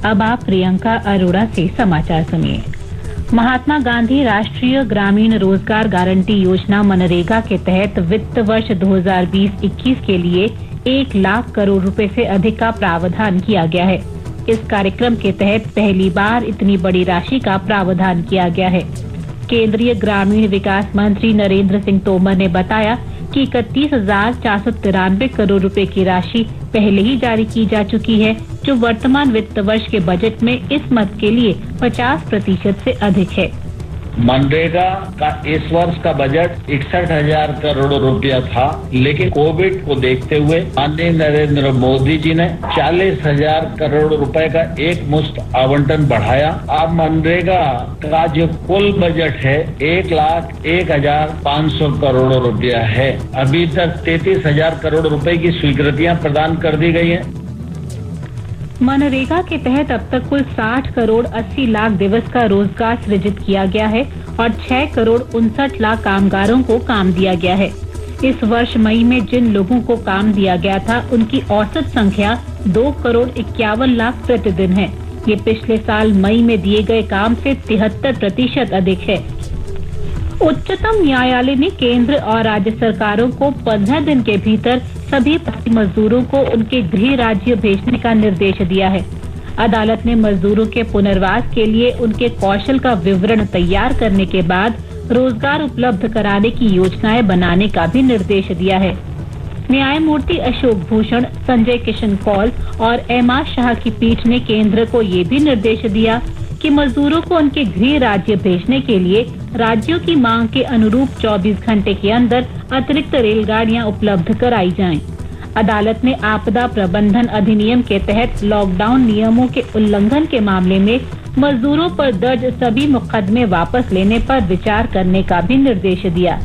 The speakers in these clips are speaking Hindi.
अब आप प्रियंका अरोड़ा से समाचार सुनिए। महात्मा गांधी राष्ट्रीय ग्रामीण रोजगार गारंटी योजना मनरेगा के तहत वित्त वर्ष 2020-21 के लिए 1 लाख करोड़ रुपए से अधिक का प्रावधान किया गया है। इस कार्यक्रम के तहत पहली बार इतनी बड़ी राशि का प्रावधान किया गया है। केंद्रीय ग्रामीण विकास मंत्री नरेंद्र सिंह तोमर ने बताया कि 31,493 करोड़ रुपए की राशि पहले ही जारी की जा चुकी है, जो वर्तमान वित्त वर्ष के बजट में इस मद के लिए 50% से अधिक है। मनरेगा का इस वर्ष का बजट 61,000 करोड़ रुपया था, लेकिन कोविड को देखते हुए माननीय नरेंद्र मोदी जी ने 40,000 करोड़ रुपए का एक मुश्त आवंटन बढ़ाया। अब मनरेगा का जो कुल बजट है 1,01,500 करोड़ रुपया है। अभी तक 33,000 करोड़ रुपए की स्वीकृतियां प्रदान कर दी गई हैं। मनरेगा के तहत अब तक कुल 60 करोड़ 80 लाख दिवस का रोजगार सृजित किया गया है और 6 करोड़ 59 लाख कामगारों को काम दिया गया है। इस वर्ष मई में जिन लोगों को काम दिया गया था, उनकी औसत संख्या 2 करोड़ 51 लाख प्रतिदिन है। ये पिछले साल मई में दिए गए काम से 73% अधिक है। उच्चतम न्यायालय ने केंद्र और राज्य सरकारों को 15 दिन के भीतर सभी प्रवासी मजदूरों को उनके गृह राज्य भेजने का निर्देश दिया है। अदालत ने मजदूरों के पुनर्वास के लिए उनके कौशल का विवरण तैयार करने के बाद रोजगार उपलब्ध कराने की योजनाएं बनाने का भी निर्देश दिया है। न्यायमूर्ति अशोक भूषण, संजय किशन कौल और एम.आर. शाह की पीठ ने केंद्र को ये भी निर्देश दिया कि मजदूरों को उनके गृह राज्य भेजने के लिए राज्यों की मांग के अनुरूप 24 घंटे के अंदर अतिरिक्त रेलगाड़ियां उपलब्ध कराई जाएं। अदालत ने आपदा प्रबंधन अधिनियम के तहत लॉकडाउन नियमों के उल्लंघन के मामले में मजदूरों पर दर्ज सभी मुकदमे वापस लेने पर विचार करने का भी निर्देश दिया।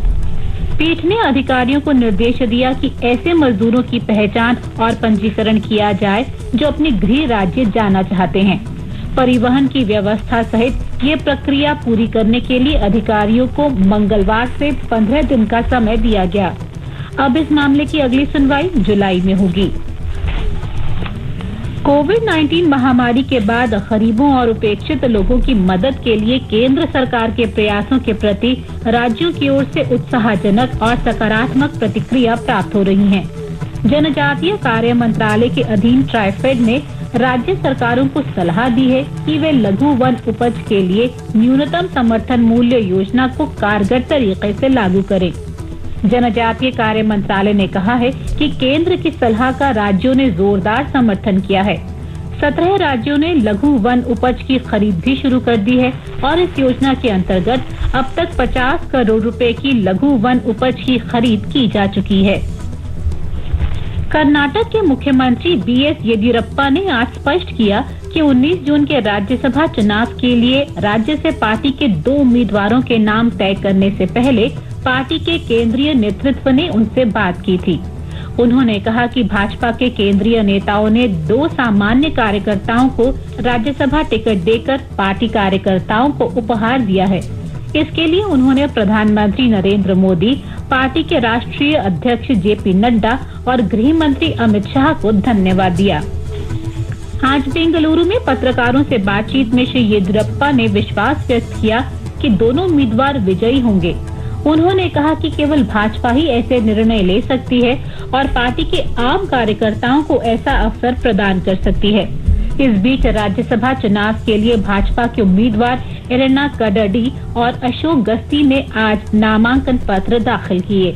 पीठ ने अधिकारियों को निर्देश दिया कि ऐसे मजदूरों की पहचान और पंजीकरण किया जाए जो अपने गृह राज्य जाना चाहते हैं। परिवहन की व्यवस्था सहित ये प्रक्रिया पूरी करने के लिए अधिकारियों को मंगलवार से 15 दिन का समय दिया गया। अब इस मामले की अगली सुनवाई जुलाई में होगी। कोविड-19 महामारी के बाद गरीबों और उपेक्षित लोगों की मदद के लिए केंद्र सरकार के प्रयासों के प्रति राज्यों की ओर से उत्साहजनक और सकारात्मक प्रतिक्रिया प्राप्त हो रही है। जनजातीय कार्य मंत्रालय के अधीन ट्राइफेड ने राज्य सरकारों को सलाह दी है कि वे लघु वन उपज के लिए न्यूनतम समर्थन मूल्य योजना को कारगर तरीके से लागू करें। जनजातीय कार्य मंत्रालय ने कहा है कि केंद्र की सलाह का राज्यों ने जोरदार समर्थन किया है। 17 राज्यों ने लघु वन उपज की खरीद भी शुरू कर दी है और इस योजना के अंतर्गत अब तक 50 करोड़ रुपए की लघु वन उपज की खरीद की जा चुकी है। कर्नाटक के मुख्यमंत्री बी.एस. येदियुरप्पा ने आज स्पष्ट किया कि 19 जून के राज्यसभा चुनाव के लिए राज्य से पार्टी के 2 उम्मीदवारों के नाम तय करने से पहले पार्टी के केंद्रीय नेतृत्व ने उनसे बात की थी। उन्होंने कहा कि भाजपा के केंद्रीय नेताओं ने 2 सामान्य कार्यकर्ताओं को राज्यसभा टिकट देकर पार्टी कार्यकर्ताओं को उपहार दिया है। इसके लिए उन्होंने प्रधानमंत्री नरेंद्र मोदी, पार्टी के राष्ट्रीय अध्यक्ष जे.पी. नड्डा और गृह मंत्री अमित शाह को धन्यवाद दिया। आज बेंगलुरु में पत्रकारों से बातचीत में श्री येदियुरप्पा ने विश्वास व्यक्त किया कि दोनों उम्मीदवार विजयी होंगे। उन्होंने कहा कि केवल भाजपा ही ऐसे निर्णय ले सकती है और पार्टी के आम कार्यकर्ताओं को ऐसा अवसर प्रदान कर सकती है। इस बीच राज्यसभा चुनाव के लिए भाजपा के उम्मीदवार एलेना कडडी और अशोक गस्ती ने आज नामांकन पत्र दाखिल किए।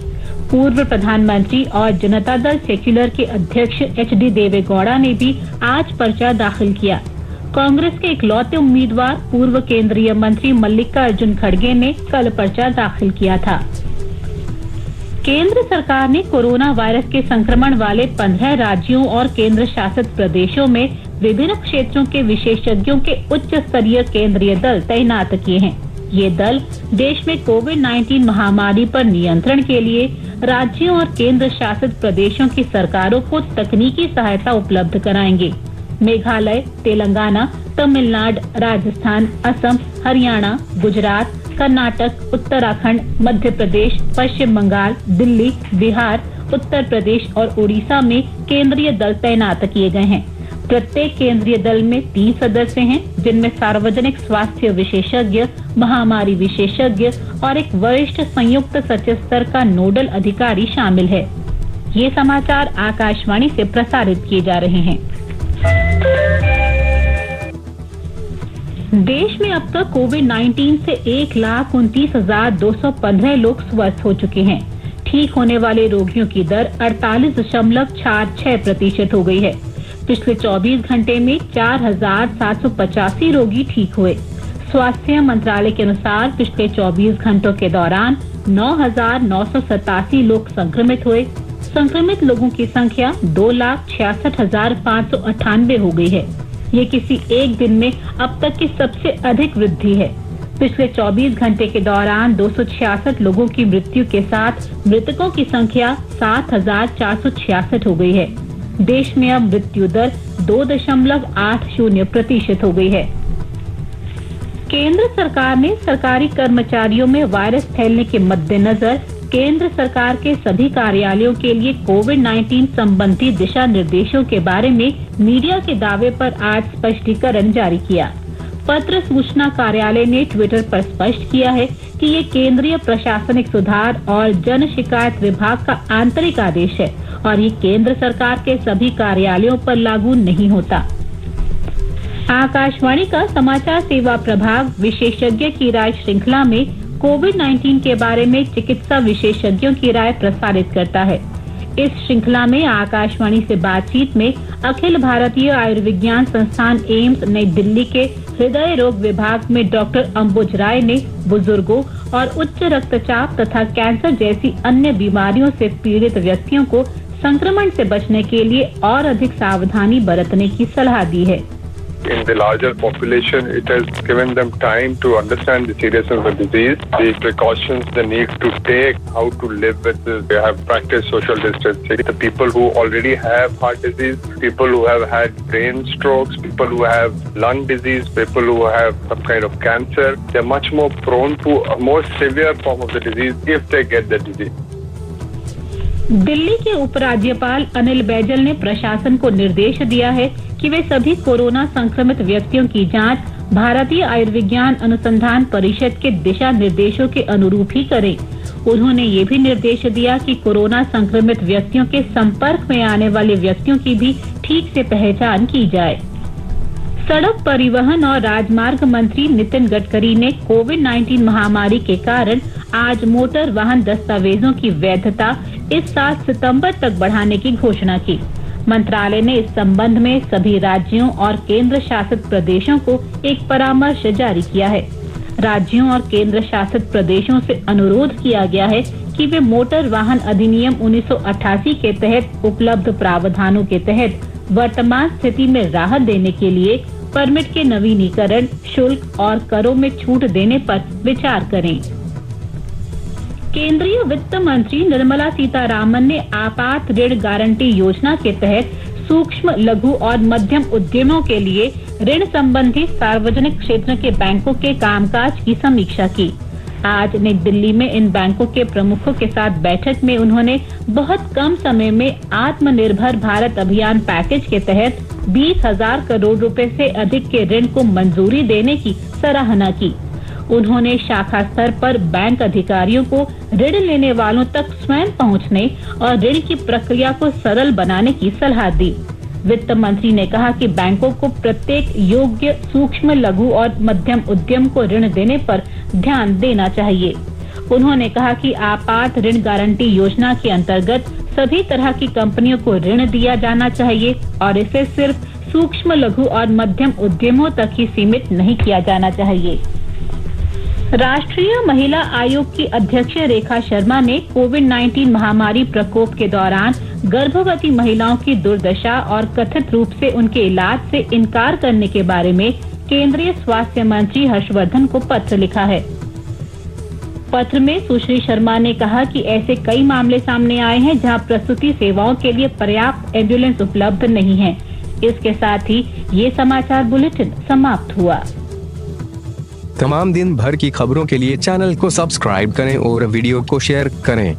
पूर्व प्रधानमंत्री और जनता दल सेक्युलर के अध्यक्ष एच.डी. देवेगौड़ा ने भी आज पर्चा दाखिल किया। कांग्रेस के इकलौते उम्मीदवार पूर्व केंद्रीय मंत्री मल्लिकार्जुन खड़गे ने कल पर्चा दाखिल किया था। केंद्र सरकार ने कोरोना वायरस के संक्रमण वाले 15 राज्यों और केंद्र शासित प्रदेशों में विभिन्न क्षेत्रों के विशेषज्ञों के उच्च स्तरीय केंद्रीय दल तैनात किए हैं। ये दल देश में कोविड-19 महामारी पर नियंत्रण के लिए राज्यों और केंद्र शासित प्रदेशों की सरकारों को तकनीकी सहायता उपलब्ध कराएंगे। मेघालय, तेलंगाना, तमिलनाडु, राजस्थान, असम, हरियाणा, गुजरात, कर्नाटक, उत्तराखंड, मध्य प्रदेश, पश्चिम बंगाल, दिल्ली, बिहार, उत्तर प्रदेश और ओडिशा में केंद्रीय दल तैनात किए गए हैं। प्रत्येक केंद्रीय दल में 3 सदस्य हैं, जिनमें सार्वजनिक स्वास्थ्य विशेषज्ञ, महामारी विशेषज्ञ और एक वरिष्ठ संयुक्त सचिव स्तर का नोडल अधिकारी शामिल है। ये समाचार आकाशवाणी से प्रसारित किए जा रहे हैं। देश में अब तक कोविड-19 से 1,29,215 लोग स्वस्थ हो चुके हैं। ठीक होने वाले रोगियों की दर 48.46% हो गई है। पिछले 24 घंटे में 4,785 रोगी ठीक हुए। स्वास्थ्य मंत्रालय के अनुसार पिछले 24 घंटों के दौरान 9,987 लोग संक्रमित हुए। संक्रमित लोगों की संख्या 2,66,598 हो गई है। ये किसी एक दिन में अब तक की सबसे अधिक वृद्धि है। पिछले 24 घंटे के दौरान 266 लोगों की मृत्यु के साथ मृतकों की संख्या 7,466 हो गई है। देश में अब मृत्यु दर 2.80% हो गई है। केंद्र सरकार ने सरकारी कर्मचारियों में वायरस फैलने के मद्देनजर केंद्र सरकार के सभी कार्यालयों के लिए कोविड-19 संबंधी दिशा निर्देशों के बारे में मीडिया के दावे पर आज स्पष्टीकरण जारी किया। पत्र सूचना कार्यालय ने ट्विटर पर स्पष्ट किया है कि ये केंद्रीय प्रशासनिक सुधार और जन शिकायत विभाग का आंतरिक आदेश है और ये केंद्र सरकार के सभी कार्यालयों पर लागू नहीं होता। आकाशवाणी का समाचार सेवा प्रभाग विशेषज्ञ की राय श्रृंखला में कोविड-19 के बारे में चिकित्सा विशेषज्ञों की राय प्रसारित करता है। इस श्रृंखला में आकाशवाणी से बातचीत में अखिल भारतीय आयुर्विज्ञान संस्थान एम्स नई दिल्ली के हृदय रोग विभाग में डॉक्टर अंबुज राय ने बुजुर्गों और उच्च रक्तचाप तथा कैंसर जैसी अन्य बीमारियों से पीड़ित व्यक्तियों को संक्रमण से बचने के लिए और अधिक सावधानी बरतने की सलाह दी है। In the larger population, it has given them time to understand the seriousness of the disease, the precautions they need to take, how to live with this. They have practiced social distancing. The people who already have heart disease, people who have had brain strokes, people who have lung disease, people who have some kind of cancer, they're much more prone to a more severe form of the disease if they get the disease. Delhi के उपराज्यपाल अनिल बैजल ने प्रशासन को निर्देश दिया है कि वे सभी कोरोना संक्रमित व्यक्तियों की जांच भारतीय आयुर्विज्ञान अनुसंधान परिषद के दिशा निर्देशों के अनुरूप ही करें। उन्होंने ये भी निर्देश दिया कि कोरोना संक्रमित व्यक्तियों के संपर्क में आने वाले व्यक्तियों की भी ठीक से पहचान की जाए। सड़क परिवहन और राजमार्ग मंत्री नितिन गडकरी ने कोविड-19 महामारी के कारण आज मोटर वाहन दस्तावेजों की वैधता इस साल सितंबर तक बढ़ाने की घोषणा की। मंत्रालय ने इस संबंध में सभी राज्यों और केंद्र शासित प्रदेशों को एक परामर्श जारी किया है। राज्यों और केंद्र शासित प्रदेशों से अनुरोध किया गया है कि वे मोटर वाहन अधिनियम 1988 के तहत उपलब्ध प्रावधानों के तहत वर्तमान स्थिति में राहत देने के लिए परमिट के नवीनीकरण, शुल्क और करों में छूट देने पर विचार करें। केंद्रीय वित्त मंत्री निर्मला सीतारामन ने आपात ऋण गारंटी योजना के तहत सूक्ष्म, लघु और मध्यम उद्यमों के लिए ऋण संबंधी सार्वजनिक क्षेत्र के बैंकों के कामकाज की समीक्षा की। आज नई दिल्ली में इन बैंकों के प्रमुखों के साथ बैठक में उन्होंने बहुत कम समय में आत्मनिर्भर भारत अभियान पैकेज के तहत 20,000 करोड़ रुपए से अधिक के ऋण को मंजूरी देने की सराहना की। उन्होंने शाखा स्तर पर बैंक अधिकारियों को ऋण लेने वालों तक स्वयं पहुंचने और ऋण की प्रक्रिया को सरल बनाने की सलाह दी। वित्त मंत्री ने कहा कि बैंकों को प्रत्येक योग्य सूक्ष्म, लघु और मध्यम उद्यम को ऋण देने पर ध्यान देना चाहिए। उन्होंने कहा कि आपात ऋण गारंटी योजना के अंतर्गत सभी तरह की कंपनियों को ऋण दिया जाना चाहिए और इसे सिर्फ सूक्ष्म, लघु और मध्यम उद्यमों तक ही सीमित नहीं किया जाना चाहिए। राष्ट्रीय महिला आयोग की अध्यक्ष रेखा शर्मा ने कोविड-19 महामारी प्रकोप के दौरान गर्भवती महिलाओं की दुर्दशा और कथित रूप से उनके इलाज से इनकार करने के बारे में केंद्रीय स्वास्थ्य मंत्री हर्षवर्धन को पत्र लिखा है। पत्र में सुश्री शर्मा ने कहा कि ऐसे कई मामले सामने आए हैं जहां प्रसूति सेवाओं के लिए पर्याप्त एम्बुलेंस उपलब्ध नहीं है। इसके साथ ही ये समाचार बुलेटिन समाप्त हुआ। तमाम दिन भर की खबरों के लिए चैनल को सब्सक्राइब करें और वीडियो को शेयर करें।